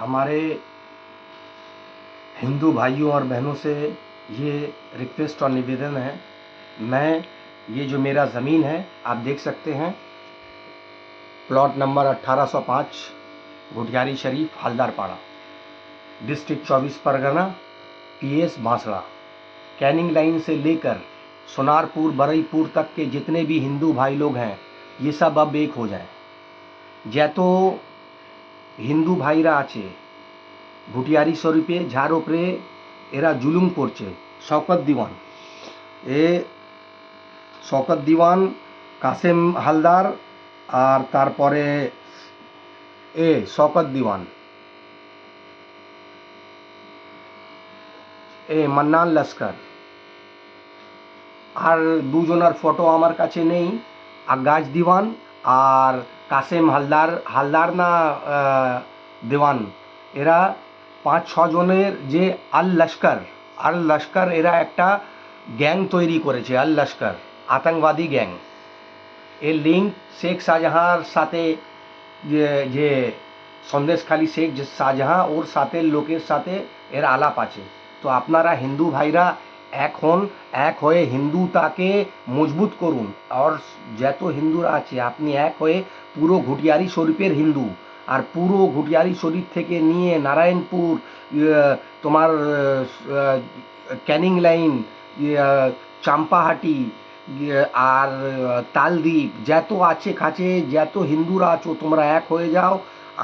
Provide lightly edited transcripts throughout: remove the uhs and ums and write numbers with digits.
हमारे हिंदू भाइयों और बहनों से ये रिक्वेस्ट और निवेदन है। मैं ये जो मेरा ज़मीन है आप देख सकते हैं, plot number 1805 Ghutiari Sharif Haldarpara, district 24 Parganas, PS Bansra. Canning line से लेकर सोनारपुर बरईपुर तक के जितने भी हिंदू भाई लोग हैं ये सब अब एक हो जाएं। যেতো হিন্দু ভাইরা আছে ঘুটিয়ারি শরীফে যার উপরে এরা জুলুম করছে, শওকত দিওয়ান, শওকত দিওয়ান, কাসেম হালদার, আর তারপরে শওকত দিওয়ান, মান্নান লস্কর, আর দুজনের ফটো আমার কাছে নেই, আগাজ দিওয়ান আর কাসেম হালদার, হালদার না দেওয়ান, এরা 5-6 জনের যে আল লস্কর এরা একটা গ্যাং তৈরি করেছে। আল লস্কর আতঙ্কবাদী গ্যাং। এর লিঙ্ক শেখ শাহজাহাঁর সাথে, যে সন্দেশখালী শেখ শাহজাহাঁ ওর সাথে লোকের সাথে এর আলাপ আছে। তো আপনারা হিন্দু ভাইরা এখন এক হয়ে হিন্দুতাকে মজবুত করুন। আর যত হিন্দুরা আছে আপনি এক হয়ে পুরো ঘুটিয়ারি শরীফের হিন্দু, আর পুরো ঘুটিয়ারি শরীফ থেকে নিয়ে নারায়ণপুর, তোমার ক্যানিং লাইন, চাম্পাহাটি, আর তালদ্বীপ, যত আছে কাছে যত হিন্দুরা আছো তোমরা এক হয়ে যাও।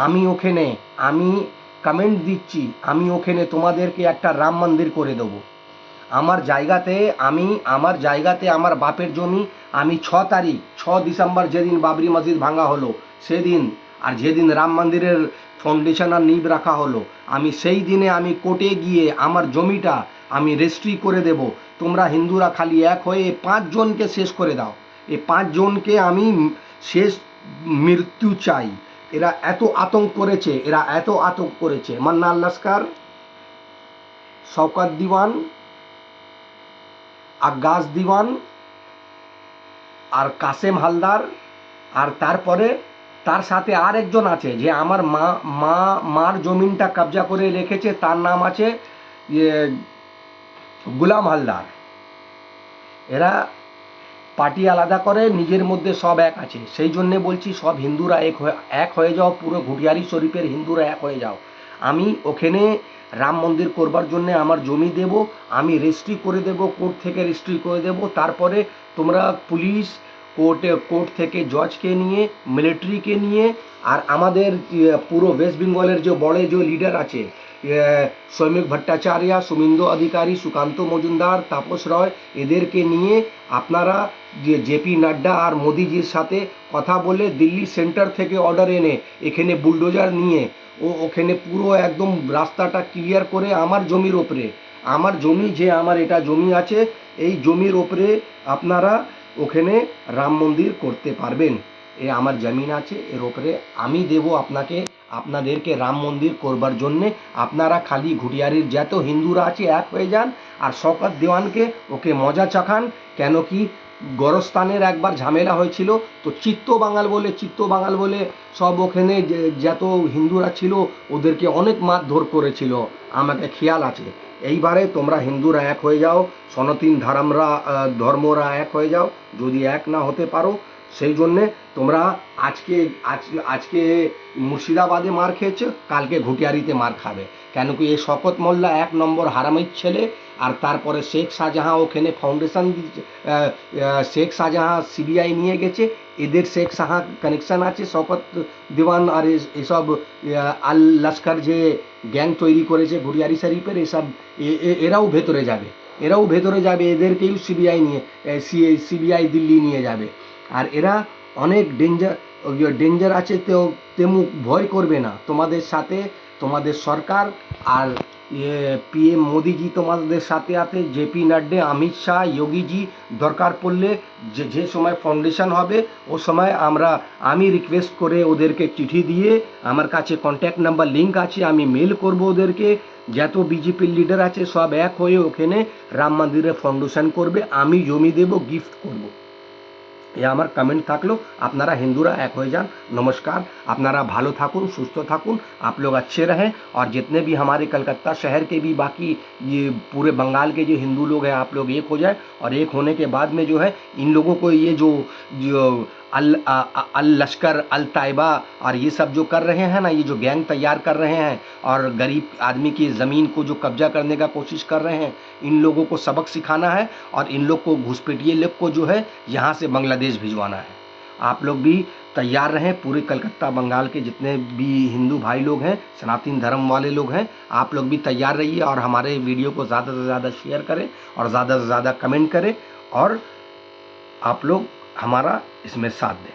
আমি কমেন্ট দিচ্ছি, আমি ওখানে তোমাদেরকে একটা রাম মন্দির করে দেবো। আমার জায়গাতে আমার বাপের জমি, আমি 6 ডিসেম্বর যেদিন বাবরি মসজিদ ভাঙা হলো সেদিন, আর যেদিন রাম মন্দিরের ফাউন্ডেশন আর নিব রাখা হলো, আমি সেই দিনে আমি কোর্টে গিয়ে আমার জমিটা আমি রেজিস্ট্রি করে দেব। তোমরা হিন্দুরা খালি এক হয়ে 5 জনকে শেষ করে দাও। এই 5 জনকে আমি শেষ মৃত্যু চাই। এরা এত আতঙ্ক করেছে, মান্নান লস্কর, শওকত দিওয়ান, আগাজ দিওয়ান আর কাসেম হালদার, আর তারপরে তার সাথে আর একজন আছে যে আমার মার জমিনটা কবজা করে রেখেছে, তার নাম আছে গুলাম হালদার। এরা পার্টি আলাদা করে, নিজের মধ্যে সব এক আছে। সেই জন্যে বলছি সব হিন্দুরা এক হয়ে যাও, পুরো ঘুটিয়ারি শরীফের হিন্দুরা এক হয়ে যাও। আমি ওখানে রাম মন্দির করবার জন্য আমার জমি দেব, আমি রেজিস্ট্রি করে দেব, কোর্ট থেকে রেজিস্ট্রি করে দেব। তারপরে তোমরা পুলিশ, কোর্ট থেকে জজকে নিয়ে, মিলিটারিকে নিয়ে, আর আমাদের পুরো ওয়েস্ট বেঙ্গলের যে বড় যে লিডার আছে, সৌমিক ভট্টাচার্য, শুভেন্দু অধিকারী, সুকান্ত মজুমদার, তাপস রয়, এদেরকে নিয়ে আপনারা জেপি নাড্ডা আর মোদিজির সাথে কথা বলে দিল্লি সেন্টার থেকে অর্ডার এনে এখানে বুলডোজার নিয়ে ওখানে পুরো একদম রাস্তাটা ক্লিয়ার করে আমার জমির ওপরে, আমার জমি যে আমার এটা জমি আছে, এই জমির ওপরে আপনারা ওখানে রাম মন্দির করতে পারবেন। আমার জমিন আছে, এর ওপরে আমি দেব আপনাদেরকে রাম মন্দির করবার জন্যে। আপনারা খালি ঘুটিয়ারির যত হিন্দুরা আছে এক হয়ে যান, আর শওকত দেওয়ানকে ওকে মজা চাখান। কেন কি গোরস্তানের একবার ঝামেলা হয়েছিল, তো চিত্ত বাঙাল বলে সব ওখানে যত হিন্দুরা ছিল ওদেরকে অনেক মারধর করেছিল, আমাকে খেয়াল আছে। এইবারে তোমরা হিন্দুরা এক হয়ে যাও, সনাতন ধর্মরা এক হয়ে যাও। যদি এক না হতে পারো, সেই জন্যে তোমরা আজকে মুর্শিদাবাদে মার খেয়েছো, কালকে ঘুটিয়ারিতে মার খাবে। কেন কি এই শওকত মোল্লা 1 নম্বর হারামির ছেলে, আর তারপরে শেখ শাহজাহাঁ ওখানে ফাউন্ডেশন দিচ্ছে, শেখ শাহজাহাঁ সিবিআই নিয়ে গেছে, এদের শেখ শাহজাহাঁ কানেকশান আছে। শওকত দিওয়ান আর এসব আল লস্কর যে গ্যাং তৈরি করেছে ঘুটিয়ারি শরীফের, এসব এরাও ভেতরে যাবে, এদেরকেও সিবিআই দিল্লি নিয়ে যাবে। আর এরা অনেক ডেঞ্জার আছে, তেমন ভয় করবে না তোমাদের সাথে। তোমাদের সরকার আর পিএম মোদিজি তোমাদের সাথে আছে, জেপি নাড্ডা, অমিত শাহ, যোগীজি। দরকার পড়লে যে সময় ফাউন্ডেশন হবে ও সময় আমি রিকোয়েস্ট করে ওদেরকে চিঠি দিয়ে, আমার কাছে কন্ট্যাক্ট নাম্বার লিঙ্ক আছে, আমি মেল করব ওদেরকে। যত বিজেপির লিডার আছে সব এক হয়ে ওখানে রাম মন্দিরের ফাউন্ডেশন করবে, আমি জমি দেব, গিফট করব। আমার কমেন্ট থাকলো। আপনারা हिंदूरा एक हो जान। नमस्कार। আপনারা ভালো থাকুন, সুস্থ থাকুন, आप लोग अच्छे रहें। और जितने भी हमारे कलकत्ता शहर के भी बाकी ये पूरे बंगाल के जो हिंदू लोग हैं, आप लोग एक हो जाए। और एक होने के बाद में जो है इन लोगों को ये जो जो अल लश्कर अल ताइबा और ये सब जो कर रहे हैं ना, ये जो गैंग तैयार कर रहे हैं और गरीब आदमी की ज़मीन को जो कब्जा करने का कोशिश कर रहे हैं, इन लोगों को सबक सिखाना है और इन लोग को घुसपैठिए लोग को जो है यहाँ से बांग्लादेश भिजवाना है। आप लोग भी तैयार रहें। पूरे कलकत्ता बंगाल के जितने भी हिंदू भाई लोग हैं, सनातन धर्म वाले लोग हैं, आप लोग भी तैयार रहिए और हमारे वीडियो को ज़्यादा से ज़्यादा शेयर करें और ज़्यादा से ज़्यादा कमेंट करें और आप लोग हमारा इसमें साथ दें।